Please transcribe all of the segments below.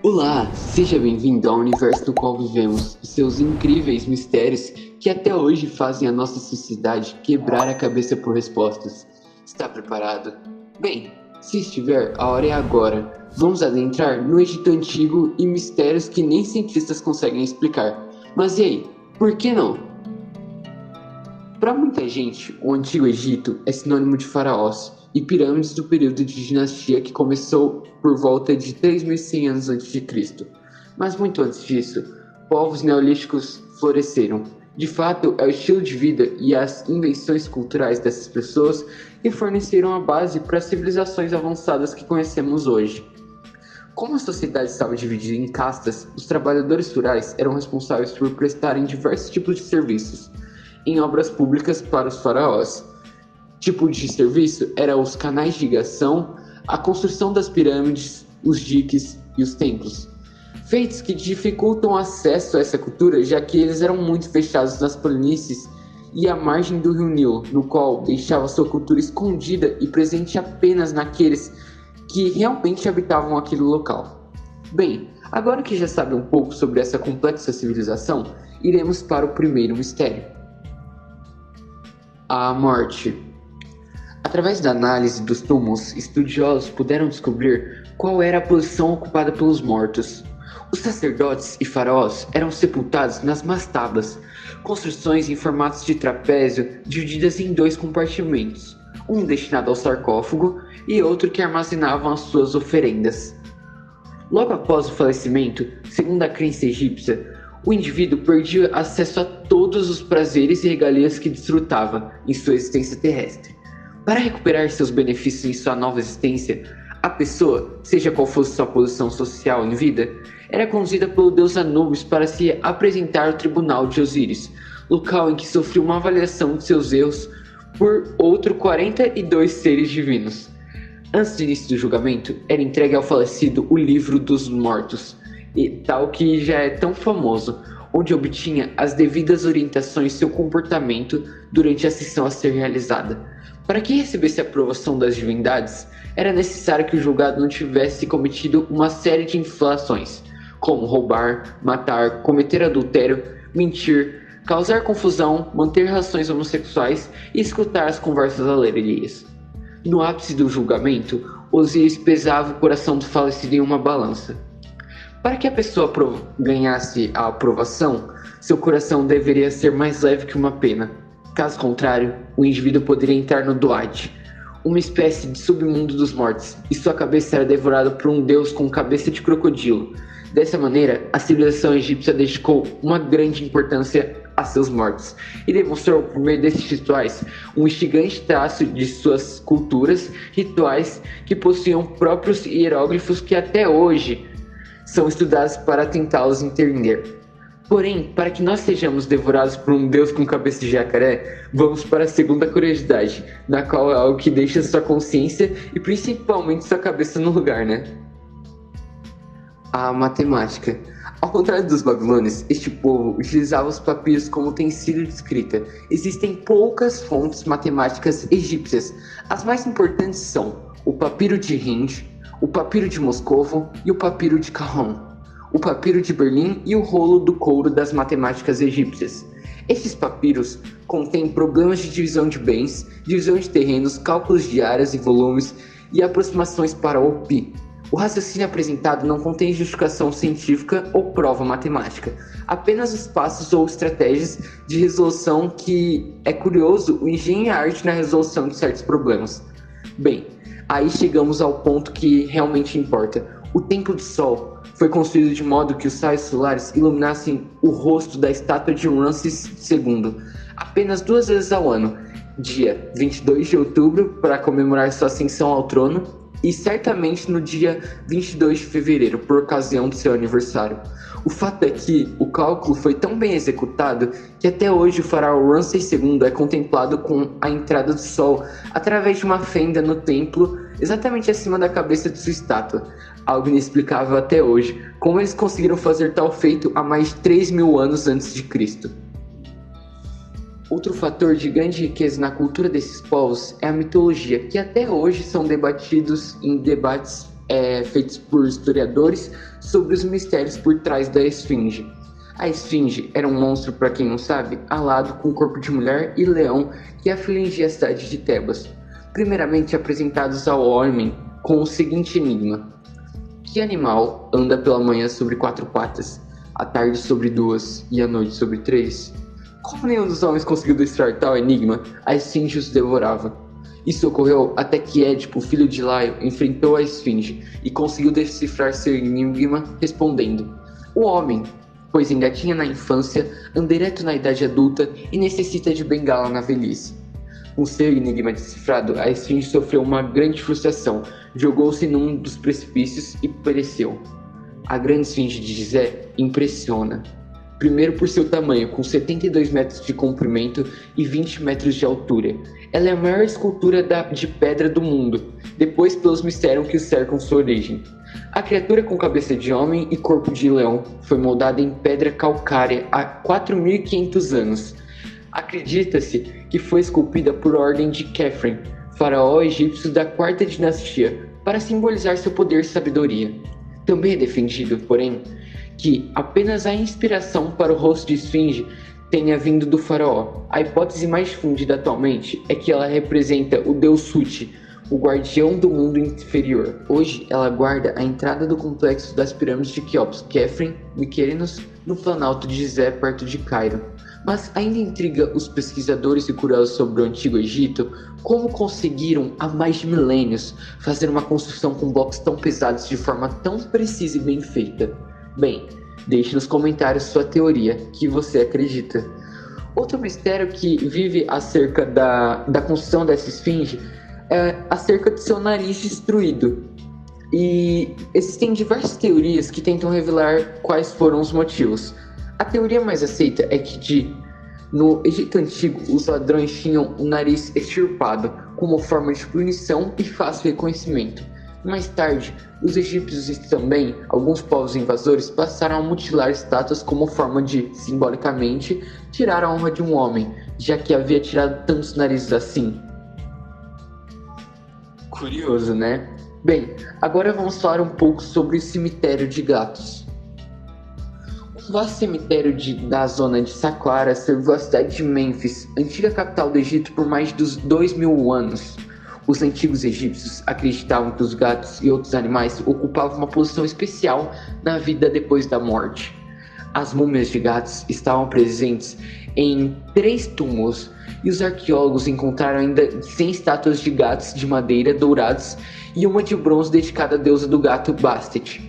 Olá, seja bem-vindo ao universo no qual vivemos e seus incríveis mistérios que até hoje fazem a nossa sociedade quebrar a cabeça por respostas. Está preparado? Bem, se estiver, a hora é agora. Vamos adentrar no Egito Antigo e mistérios que nem cientistas conseguem explicar. Mas e aí, por que não? Para muita gente, o Antigo Egito é sinônimo de faraós e pirâmides do período de dinastia que começou por volta de 3.100 anos antes de Cristo. Mas muito antes disso, povos neolíticos floresceram. De fato, é o estilo de vida e as invenções culturais dessas pessoas que forneceram a base para as civilizações avançadas que conhecemos hoje. Como a sociedade estava dividida em castas, os trabalhadores rurais eram responsáveis por prestarem diversos tipos de serviços em obras públicas para os faraós. Tipo de serviço era os canais de irrigação, a construção das pirâmides, os diques e os templos. Feitos que dificultam o acesso a essa cultura, já que eles eram muito fechados nas planícies e à margem do rio Nilo, no qual deixava sua cultura escondida e presente apenas naqueles que realmente habitavam aquele local. Bem, agora que já sabe um pouco sobre essa complexa civilização, iremos para o primeiro mistério: a morte. Através da análise dos túmulos, estudiosos puderam descobrir qual era a posição ocupada pelos mortos. Os sacerdotes e faraós eram sepultados nas mastabas, construções em formatos de trapézio divididas em dois compartimentos, um destinado ao sarcófago e outro que armazenavam as suas oferendas. Logo após o falecimento, segundo a crença egípcia, o indivíduo perdia acesso a todos os prazeres e regalias que desfrutava em sua existência terrestre. Para recuperar seus benefícios em sua nova existência, a pessoa, seja qual fosse sua posição social em vida, era conduzida pelo deus Anubis para se apresentar ao tribunal de Osíris, local em que sofreu uma avaliação de seus erros por outros 42 seres divinos. Antes do início do julgamento, era entregue ao falecido o Livro dos Mortos, e tal que já é tão famoso, onde obtinha as devidas orientações de seu comportamento durante a sessão a ser realizada. Para que recebesse a aprovação das divindades, era necessário que o julgado não tivesse cometido uma série de infrações, como roubar, matar, cometer adultério, mentir, causar confusão, manter relações homossexuais e escutar as conversas alheias. No ápice do julgamento, Osíris pesava o coração do falecido em uma balança. Para que a pessoa ganhasse a aprovação, seu coração deveria ser mais leve que uma pena. Caso contrário, o indivíduo poderia entrar no Duat, uma espécie de submundo dos mortos, e sua cabeça era devorada por um deus com cabeça de crocodilo. Dessa maneira, a civilização egípcia dedicou uma grande importância a seus mortos e demonstrou, por meio desses rituais, um instigante traço de suas culturas rituais que possuíam próprios hieróglifos que até hoje são estudados para tentá-los entender. Porém, para que nós sejamos devorados por um deus com cabeça de jacaré, vamos para a segunda curiosidade, na qual é algo que deixa sua consciência e principalmente sua cabeça no lugar, né? A matemática. Ao contrário dos babilônios, este povo utilizava os papiros como utensílio de escrita. Existem poucas fontes matemáticas egípcias. As mais importantes são o papiro de Hind, o papiro de Moscovo e o papiro de Qumran, o papiro de Berlim e o rolo do couro das matemáticas egípcias. Estes papiros contêm problemas de divisão de bens, divisão de terrenos, cálculos de áreas e volumes e aproximações para o pi. O raciocínio apresentado não contém justificação científica ou prova matemática, apenas os passos ou estratégias de resolução que, é curioso, o engenho e a arte na resolução de certos problemas. Bem, aí chegamos ao ponto que realmente importa. O Templo do Sol foi construído de modo que os raios solares iluminassem o rosto da estátua de Ramsés II apenas 2 vezes ao ano, dia 22 de outubro para comemorar sua ascensão ao trono e certamente no dia 22 de fevereiro por ocasião do seu aniversário. O fato é que o cálculo foi tão bem executado que até hoje o faraó Ramsés II é contemplado com a entrada do sol através de uma fenda no templo exatamente acima da cabeça de sua estátua. Algo inexplicável até hoje, como eles conseguiram fazer tal feito há mais de 3.000 anos antes de Cristo. Outro fator de grande riqueza na cultura desses povos é a mitologia, que até hoje são debatidos em debates feitos por historiadores sobre os mistérios por trás da esfinge. A esfinge era um monstro, para quem não sabe, alado com corpo de mulher e leão que afligia a cidade de Tebas. Primeiramente apresentados ao homem com o seguinte enigma: que animal anda pela manhã sobre 4 patas, à tarde sobre 2 e à noite sobre 3? Como nenhum dos homens conseguiu decifrar tal enigma, a esfinge os devorava. Isso ocorreu até que Édipo, filho de Laio, enfrentou a esfinge e conseguiu decifrar seu enigma respondendo: o homem, pois engatinha na infância, anda ereto na idade adulta e necessita de bengala na velhice. Com seu enigma decifrado, a esfinge sofreu uma grande frustração, jogou-se num dos precipícios e pereceu. A grande esfinge de Gizé impressiona. Primeiro por seu tamanho, com 72 metros de comprimento e 20 metros de altura. Ela é a maior escultura de pedra do mundo, depois pelos mistérios que cercam sua origem. A criatura com cabeça de homem e corpo de leão foi moldada em pedra calcária há 4.500 anos. Acredita-se que foi esculpida por ordem de Khafre, faraó egípcio da 4ª dinastia, para simbolizar seu poder e sabedoria. Também é defendido, porém, que apenas a inspiração para o rosto de esfinge tenha vindo do faraó. A hipótese mais difundida atualmente é que ela representa o deus Sut, o guardião do mundo inferior. Hoje ela guarda a entrada do complexo das pirâmides de Quéops, Khafre, Mykonos, no Planalto de Gizé, perto de Cairo. Mas ainda intriga os pesquisadores e curiosos sobre o Antigo Egito como conseguiram, há mais de milênios, fazer uma construção com blocos tão pesados de forma tão precisa e bem feita. Bem, deixe nos comentários sua teoria, que você acredita. Outro mistério que vive acerca da construção dessa esfinge é acerca de seu nariz destruído. E existem diversas teorias que tentam revelar quais foram os motivos. A teoria mais aceita é que no Egito Antigo, os ladrões tinham o nariz extirpado como forma de punição e fácil reconhecimento. Mais tarde, os egípcios e também alguns povos invasores passaram a mutilar estátuas como forma de, simbolicamente, tirar a honra de um homem, já que havia tirado tantos narizes assim. Curioso, né? Bem, agora vamos falar um pouco sobre o cemitério de gatos. O vasto cemitério da zona de Saqqara serviu a cidade de Mênfis, antiga capital do Egito, por mais de 2.000 anos. Os antigos egípcios acreditavam que os gatos e outros animais ocupavam uma posição especial na vida depois da morte. As múmias de gatos estavam presentes em 3 túmulos e os arqueólogos encontraram ainda 100 estátuas de gatos de madeira dourados e uma de bronze dedicada à deusa do gato Bastet.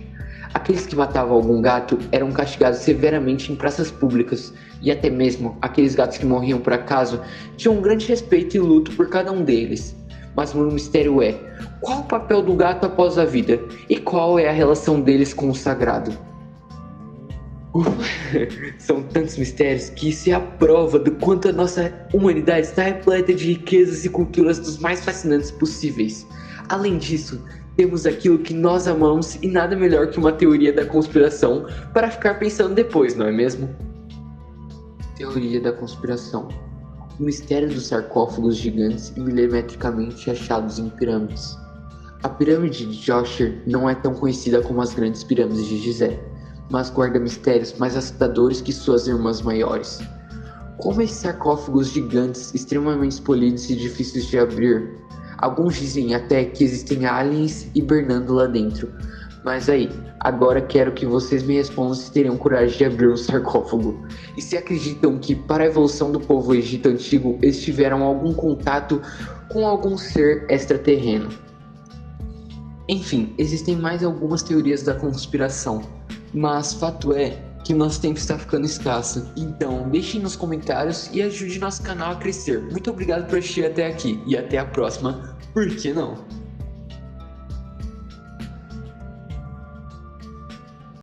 Aqueles que matavam algum gato eram castigados severamente em praças públicas, e até mesmo aqueles gatos que morriam por acaso tinham um grande respeito e luto por cada um deles. Mas o mistério é: qual o papel do gato após a vida? E qual é a relação deles com o sagrado? São tantos mistérios que isso é a prova do quanto a nossa humanidade está repleta de riquezas e culturas dos mais fascinantes possíveis. Além disso, temos aquilo que nós amamos e nada melhor que uma teoria da conspiração para ficar pensando depois, não é mesmo? Teoria da conspiração. O mistério dos sarcófagos gigantes e milimetricamente achados em pirâmides. A pirâmide de Djoser não é tão conhecida como as grandes pirâmides de Gizé, mas guarda mistérios mais assustadores que suas irmãs maiores. Como esses sarcófagos gigantes extremamente polidos e difíceis de abrir, alguns dizem até que existem aliens hibernando lá dentro. Mas aí, agora quero que vocês me respondam se teriam coragem de abrir um sarcófago. E se acreditam que, para a evolução do povo egito antigo, eles tiveram algum contato com algum ser extraterreno. Enfim, existem mais algumas teorias da conspiração, mas fato é que o nosso tempo está ficando escasso. Então, deixem nos comentários e ajude nosso canal a crescer. Muito obrigado por assistir até aqui e até a próxima, por que não?